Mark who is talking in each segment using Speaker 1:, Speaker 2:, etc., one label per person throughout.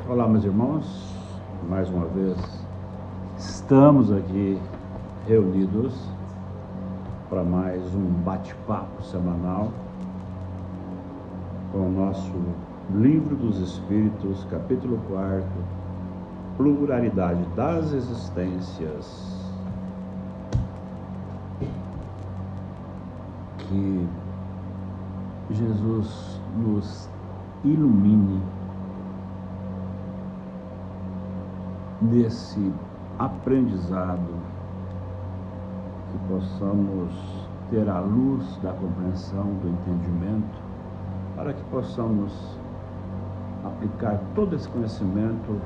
Speaker 1: Olá, meus irmãos, mais uma vez estamos aqui reunidos para mais um bate-papo semanal com o nosso Livro dos Espíritos, capítulo 4, Pluralidade das Existências. Que Jesus nos ilumine desse aprendizado, que possamos ter a luz da compreensão, do entendimento, para que possamos aplicar todo esse conhecimento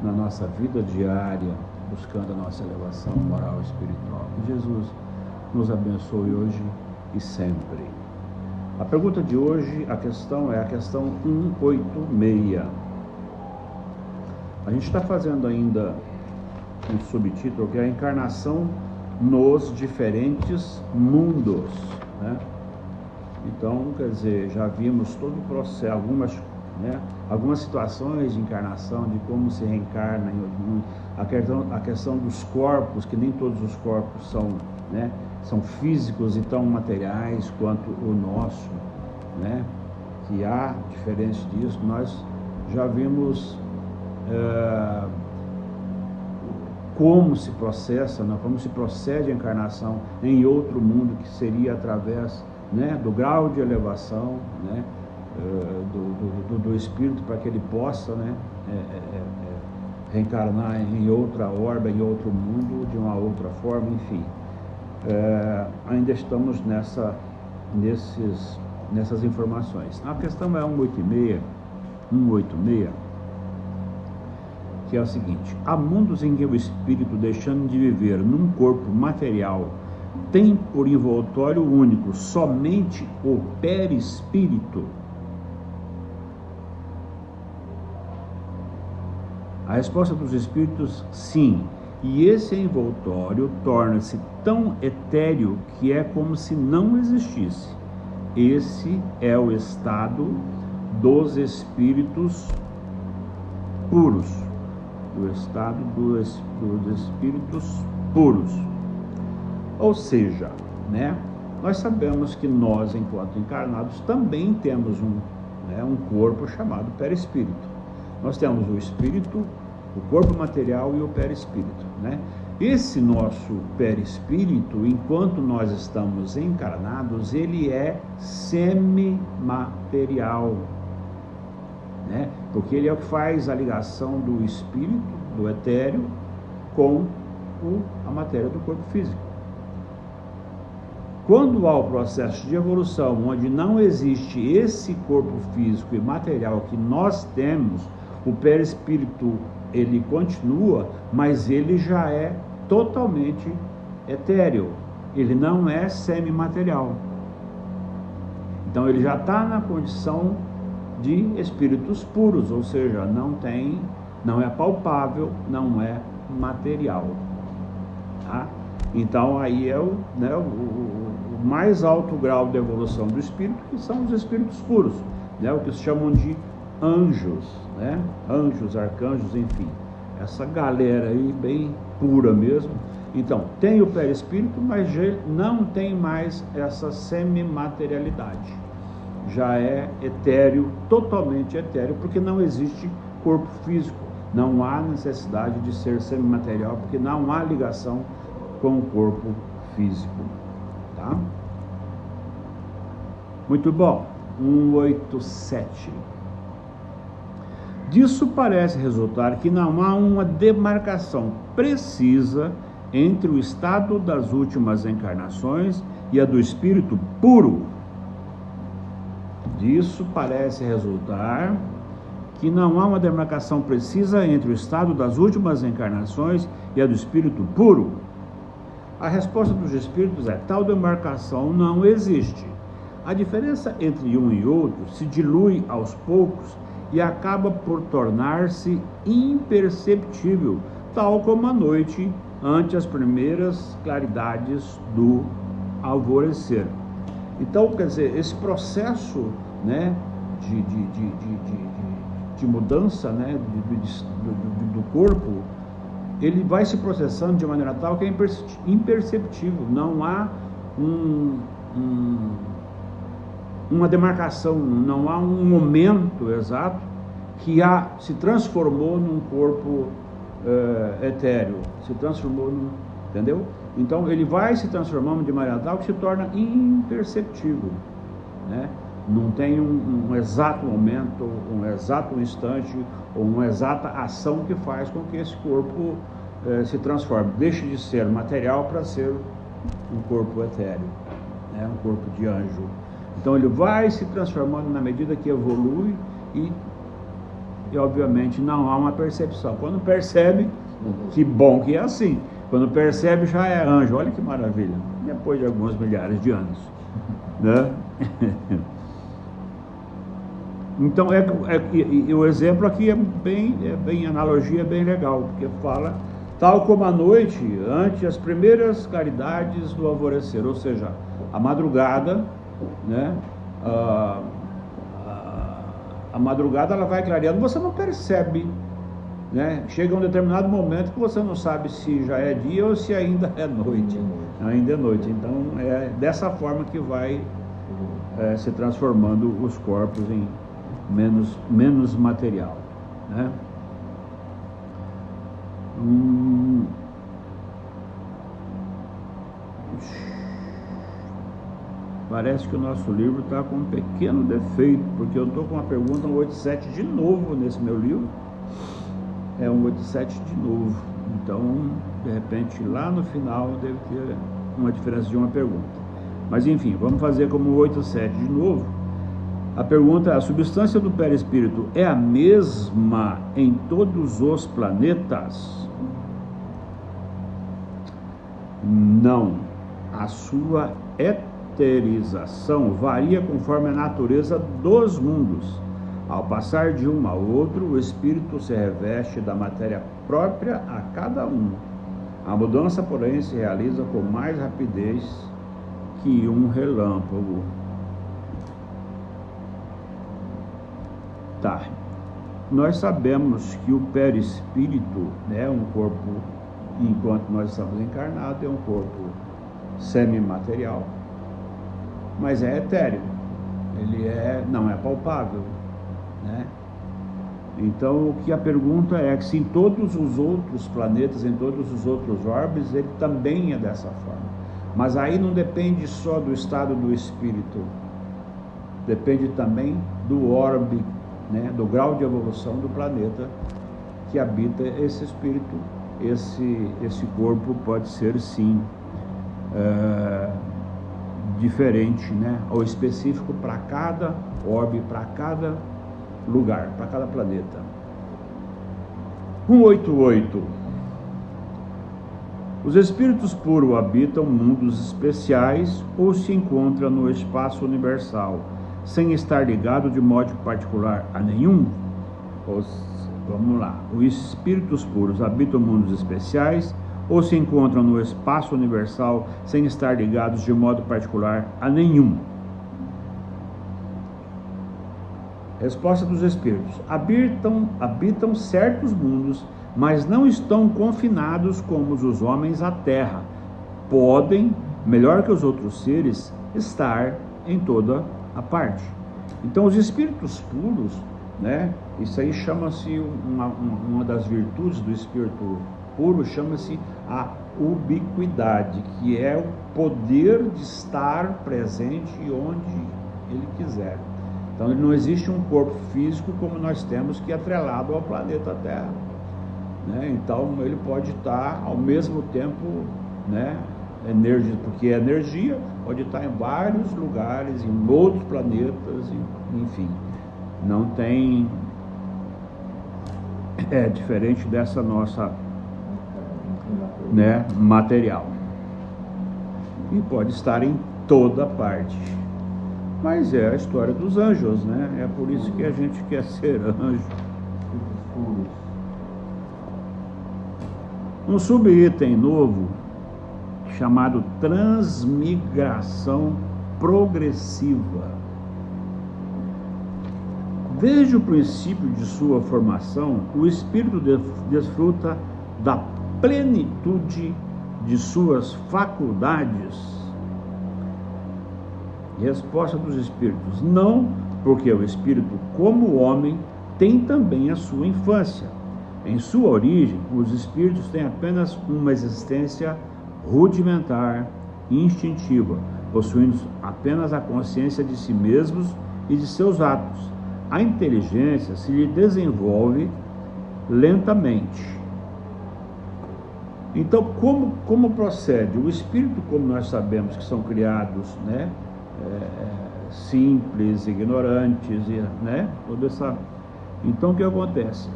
Speaker 1: na nossa vida diária, buscando a nossa elevação moral e espiritual. Que Jesus nos abençoe hoje e sempre. A pergunta de hoje, a questão é a questão 186. A gente está fazendo ainda um subtítulo que é a encarnação nos diferentes mundos, né? Então, quer dizer, já vimos todo o processo, algumas situações de encarnação, de como se reencarna em outro mundo, a questão dos corpos, que nem todos os corpos são físicos e tão materiais quanto o nosso, né? Que há diferença disso. Nós já vimos como se processa, como se procede a encarnação em outro mundo, que seria através, do grau de elevação, do espírito, para que ele possa reencarnar em outra orbe, em outro mundo, de uma outra forma, enfim. Ainda estamos nessas informações. A questão é 186, que é o seguinte: há mundos em que o espírito, deixando de viver num corpo material, tem por envoltório único somente o perispírito? A resposta dos espíritos: sim. E esse envoltório torna-se tão etéreo que é como se não existisse. Esse é o estado dos espíritos puros. Do estado dos espíritos puros. Ou seja, nós sabemos que nós, enquanto encarnados, também temos um corpo chamado perispírito. Nós temos o espírito, o corpo material e o perispírito, Esse nosso perispírito, enquanto nós estamos encarnados, ele é semimaterial, porque ele é o que faz a ligação do espírito, do etéreo, com a matéria do corpo físico. Quando há o processo de evolução, onde não existe esse corpo físico e material que nós temos, o perispírito, ele continua, mas ele já é totalmente etéreo, ele não é semimaterial. Então ele já está na condição de espíritos puros, ou seja, não é palpável, não é material, tá? Então aí é o mais alto grau de evolução do espírito, que são os espíritos puros, o que se chamam de anjos, anjos, arcanjos, enfim, essa galera aí bem pura mesmo. Então tem o perispírito, mas não tem mais essa semimaterialidade, já é etéreo, totalmente etéreo, porque não existe corpo físico, não há necessidade de ser semimaterial, porque não há ligação com o corpo físico, tá? Muito bom. 187. Disso parece resultar que não há uma demarcação precisa entre o estado das últimas encarnações e a do espírito puro. Disso parece resultar que não há uma demarcação precisa entre o estado das últimas encarnações e a do espírito puro. A resposta dos espíritos é: tal demarcação não existe. A diferença entre um e outro se dilui aos poucos e acaba por tornar-se imperceptível, tal como a noite ante as primeiras claridades do alvorecer. Então, quer dizer, esse processo de de mudança, né, do corpo, ele vai se processando de maneira tal que é imperceptível. Não há uma demarcação, não há um momento exato que se transformou num corpo etéreo, se transformou entendeu? Então ele vai se transformando de maneira tal que se torna imperceptível, né? Não tem um exato momento, um exato instante ou uma exata ação que faz com que esse corpo se transforme, deixe de ser material para ser um corpo etéreo, né? Um corpo de anjo. Então ele vai se transformando na medida que evolui e obviamente não há uma percepção. Quando percebe, que bom que é assim. Quando percebe, já é anjo. Olha que maravilha. Depois de alguns milhares de anos, né? Então o exemplo aqui é bem analogia, é bem legal, porque fala tal como a noite ante as primeiras claridades do alvorecer, ou seja, a madrugada, né? A madrugada ela vai clareando, você não percebe, né? Chega um determinado momento que você não sabe se já é dia ou se ainda é noite. Ainda é noite. Então é dessa forma que vai se transformando os corpos em menos material, né? Parece que o nosso livro está com um pequeno defeito, porque eu estou com uma pergunta 187 de novo nesse meu livro. É 187 de novo. Então, de repente, lá no final deve ter uma diferença de uma pergunta. Mas enfim, vamos fazer como 187 de novo. A pergunta é: a substância do perispírito é a mesma em todos os planetas? Não. A sua eterização varia conforme a natureza dos mundos. Ao passar de um ao outro, o espírito se reveste da matéria própria a cada um. A mudança, porém, se realiza com mais rapidez que um relâmpago. Tá. Nós sabemos que o perispírito, né, um corpo, enquanto nós estamos encarnados, é um corpo semimaterial, mas é etéreo. Ele não é palpável, né? Então, o que a pergunta é que se em todos os outros planetas, em todos os outros orbes, ele também é dessa forma. Mas aí não depende só do estado do espírito, depende também do orbe, né, do grau de evolução do planeta que habita esse espírito. Esse corpo pode ser, sim, diferente, né, ou específico para cada orbe, para cada lugar, para cada planeta. 188. Os espíritos puros habitam mundos especiais ou se encontram no espaço universal, sem estar ligado de modo particular a nenhum? Vamos lá. Os espíritos puros habitam mundos especiais ou se encontram no espaço universal sem estar ligados de modo particular a nenhum? Resposta dos espíritos: habitam certos mundos, mas não estão confinados como os homens à terra. Podem, melhor que os outros seres, estar em toda a parte. Então, os espíritos puros, né, isso aí chama-se uma das virtudes do espírito puro, chama-se a ubiquidade, que é o poder de estar presente onde ele quiser. Então não existe um corpo físico como nós temos, que é atrelado ao planeta Terra, né? Então ele pode estar ao mesmo tempo, né, porque a energia pode estar em vários lugares, em outros planetas, enfim, não tem, diferente dessa nossa, né, material, e pode estar em toda parte. Mas é a história dos anjos, né? É por isso que a gente quer ser anjo. Um subitem novo chamado transmigração progressiva. Desde o princípio de sua formação, o espírito desfruta da plenitude de suas faculdades. Resposta dos espíritos: não, porque o espírito, como homem, tem também a sua infância. Em sua origem, os espíritos têm apenas uma existência rudimentar e instintiva, possuindo apenas a consciência de si mesmos e de seus atos. A inteligência se lhe desenvolve lentamente. Então, como procede? O espírito, como nós sabemos que são criados, né, simples, ignorantes, né, toda essa... Então, o que acontece?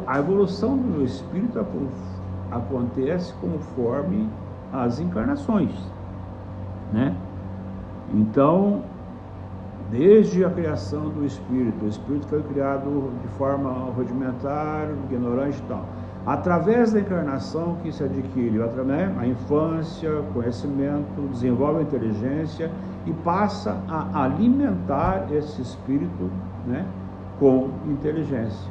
Speaker 1: A evolução do espírito acontece conforme as encarnações, né? Então, desde a criação do espírito, o espírito foi criado de forma rudimentar, ignorante e tal. Através da encarnação que se adquire, a infância, conhecimento, desenvolve a inteligência e passa a alimentar esse espírito, né, com inteligência,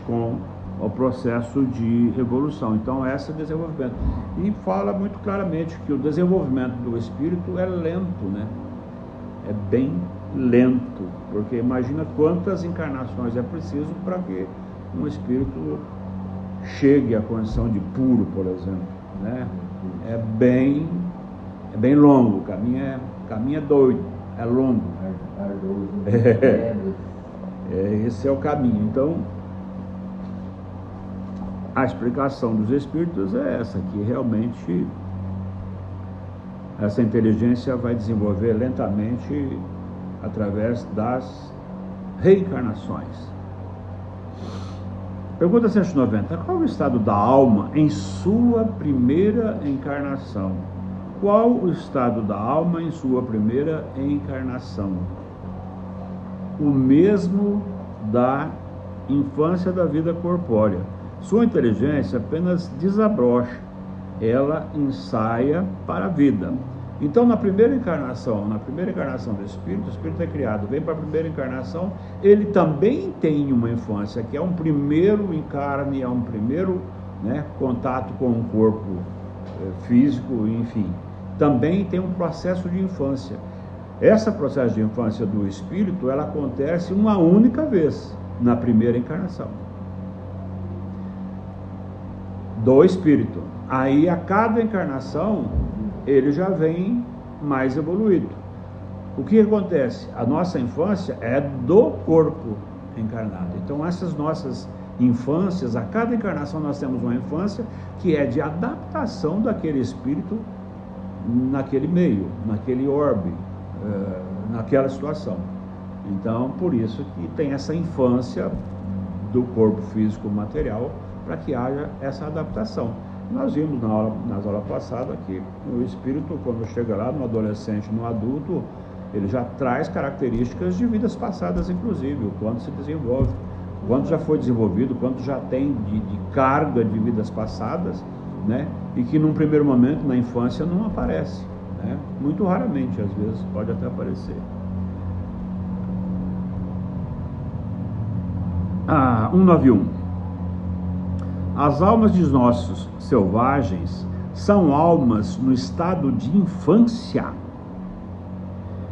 Speaker 1: com o processo de evolução. Então, esse é o desenvolvimento. E fala muito claramente que o desenvolvimento do espírito é lento, né? É bem lento, porque imagina quantas encarnações é preciso para que um espírito chegue à condição de puro, por exemplo, né? É bem longo, o caminho é doido, é longo. Esse é o caminho. Então, a explicação dos espíritos é essa, que realmente essa inteligência vai desenvolver lentamente através das reencarnações. Pergunta 190. Qual o estado da alma em sua primeira encarnação? Qual o estado da alma em sua primeira encarnação? O mesmo da infância da vida corpórea. Sua inteligência apenas desabrocha, ela ensaia para a vida. Então, na primeira encarnação do espírito, o espírito é criado, vem para a primeira encarnação, ele também tem uma infância, que é um primeiro encarne, é um primeiro, né, contato com o corpo físico, enfim. Também tem um processo de infância. Esse processo de infância do espírito, ela acontece uma única vez, na primeira encarnação do espírito. Aí, a cada encarnação, ele já vem mais evoluído. O que acontece? A nossa infância é do corpo encarnado. Então, essas nossas infâncias, a cada encarnação nós temos uma infância que é de adaptação daquele espírito naquele meio, naquele orbe, naquela situação. Então, por isso que tem essa infância do corpo físico material, para que haja essa adaptação. Nós vimos nas aulas passadas que o espírito, quando chega lá no adolescente, no adulto, ele já traz características de vidas passadas, inclusive, o quanto se desenvolve, o quanto já foi desenvolvido, o quanto já tem de carga de vidas passadas, né? E que num primeiro momento, na infância, não aparece, né? Muito raramente, às vezes, pode até aparecer. 191. As almas de nossos selvagens são almas no estado de infância.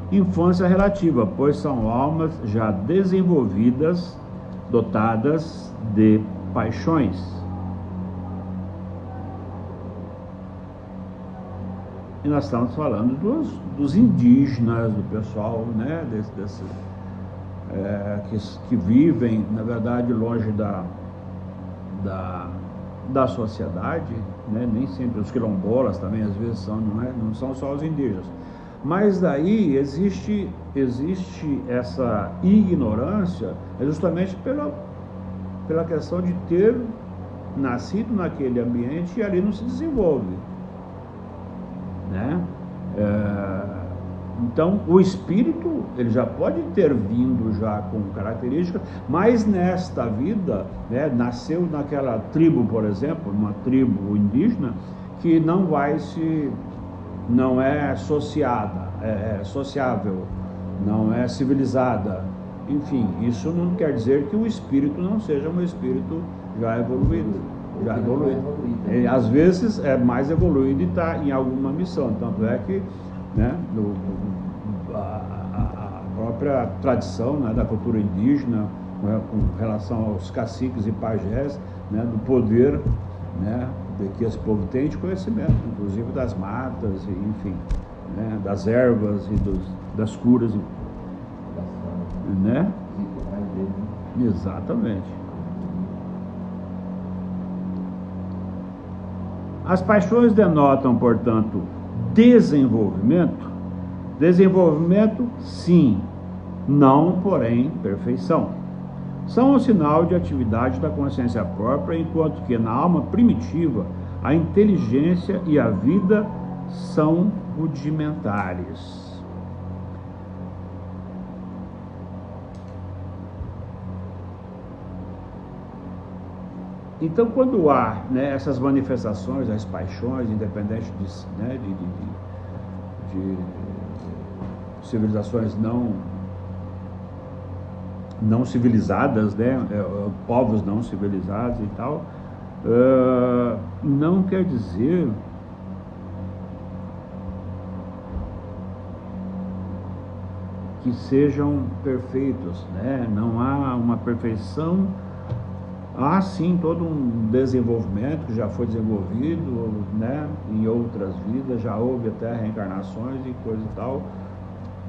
Speaker 1: Infância relativa, pois são almas já desenvolvidas, dotadas de paixões. E nós estamos falando dos indígenas, do pessoal, né, que vivem, na verdade, longe da sociedade, né? Nem sempre os quilombolas também às vezes são, não são só os indígenas, mas daí existe essa ignorância, justamente pela questão de ter nascido naquele ambiente e ali não se desenvolve, né? Então, o espírito, ele já pode ter vindo já com características, mas nesta vida, né, nasceu naquela tribo, por exemplo, uma tribo indígena, que não é sociável, não é civilizada, enfim, isso não quer dizer que o espírito não seja um espírito já evoluído. Já evoluído. Às vezes é mais evoluído e está em alguma missão. Tanto é que, né, a própria tradição, né, da cultura indígena, né, com relação aos caciques e pajés, né, do poder, né, de que esse povo tem de conhecimento, inclusive das matas, e, enfim, né, das ervas e das curas, né? Exatamente. As paixões denotam, portanto, desenvolvimento. Desenvolvimento, sim, não, porém, perfeição. São um sinal de atividade da consciência própria, enquanto que na alma primitiva a inteligência e a vida são rudimentares. Então, quando há, né, essas manifestações, as paixões, independente de, né, de civilizações não civilizadas, né, povos não civilizados e tal, não quer dizer que sejam perfeitos, né? Não há uma perfeição. Há sim todo um desenvolvimento que já foi desenvolvido, né, em outras vidas, já houve até reencarnações e coisa e tal,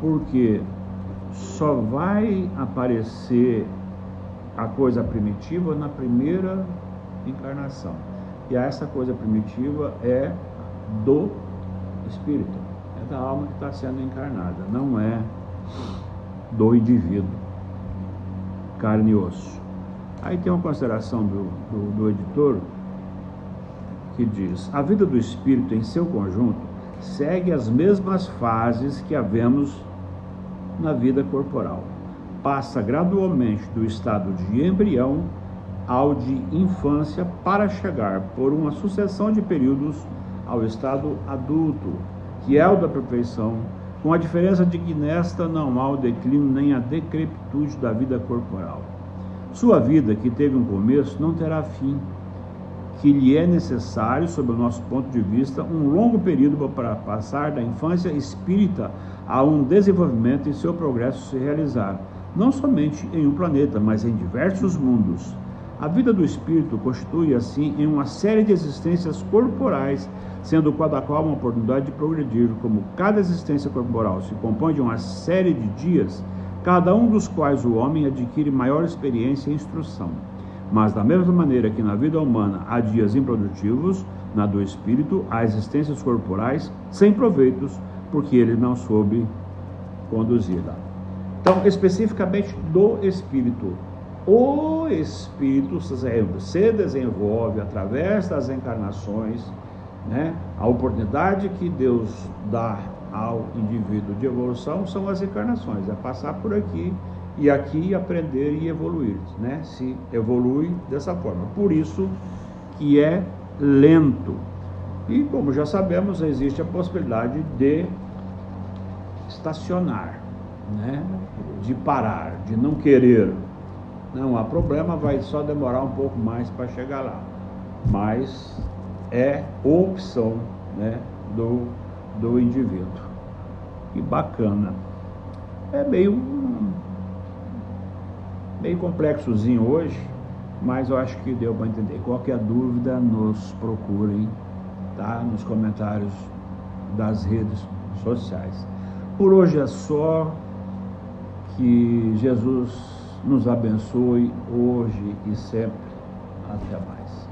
Speaker 1: porque só vai aparecer a coisa primitiva na primeira encarnação. E essa coisa primitiva é do espírito, é da alma que está sendo encarnada, não é do indivíduo, carne e osso. Aí tem uma consideração do editor que diz: a vida do espírito em seu conjunto segue as mesmas fases que a vemos na vida corporal. Passa gradualmente do estado de embrião ao de infância para chegar por uma sucessão de períodos ao estado adulto, que é o da perfeição, com a diferença de que nesta não há o declínio nem a decrepitude da vida corporal. Sua vida, que teve um começo, não terá fim, que lhe é necessário, sob o nosso ponto de vista, um longo período para passar da infância espírita a um desenvolvimento e seu progresso se realizar, não somente em um planeta, mas em diversos mundos. A vida do espírito constitui, assim, em uma série de existências corporais, sendo cada qual uma oportunidade de progredir, como cada existência corporal se compõe de uma série de dias, cada um dos quais o homem adquire maior experiência e instrução. Mas da mesma maneira que na vida humana há dias improdutivos, na do espírito há existências corporais sem proveitos, porque ele não soube conduzi-la. Então, especificamente do espírito. O espírito se desenvolve através das encarnações, né? A oportunidade que Deus dá ao indivíduo de evolução são as encarnações, é passar por aqui e aqui aprender e evoluir, né? Se evolui dessa forma. Por isso que é lento. E como já sabemos, existe a possibilidade de estacionar, né? De parar, de não querer. Não há problema, vai só demorar um pouco mais para chegar lá. Mas é opção, né, do indivíduo. Que bacana. É meio complexozinho hoje, mas eu acho que deu para entender. Qualquer dúvida, nos procurem, tá? Nos comentários das redes sociais. Por hoje é só. Que Jesus nos abençoe hoje e sempre. Até mais.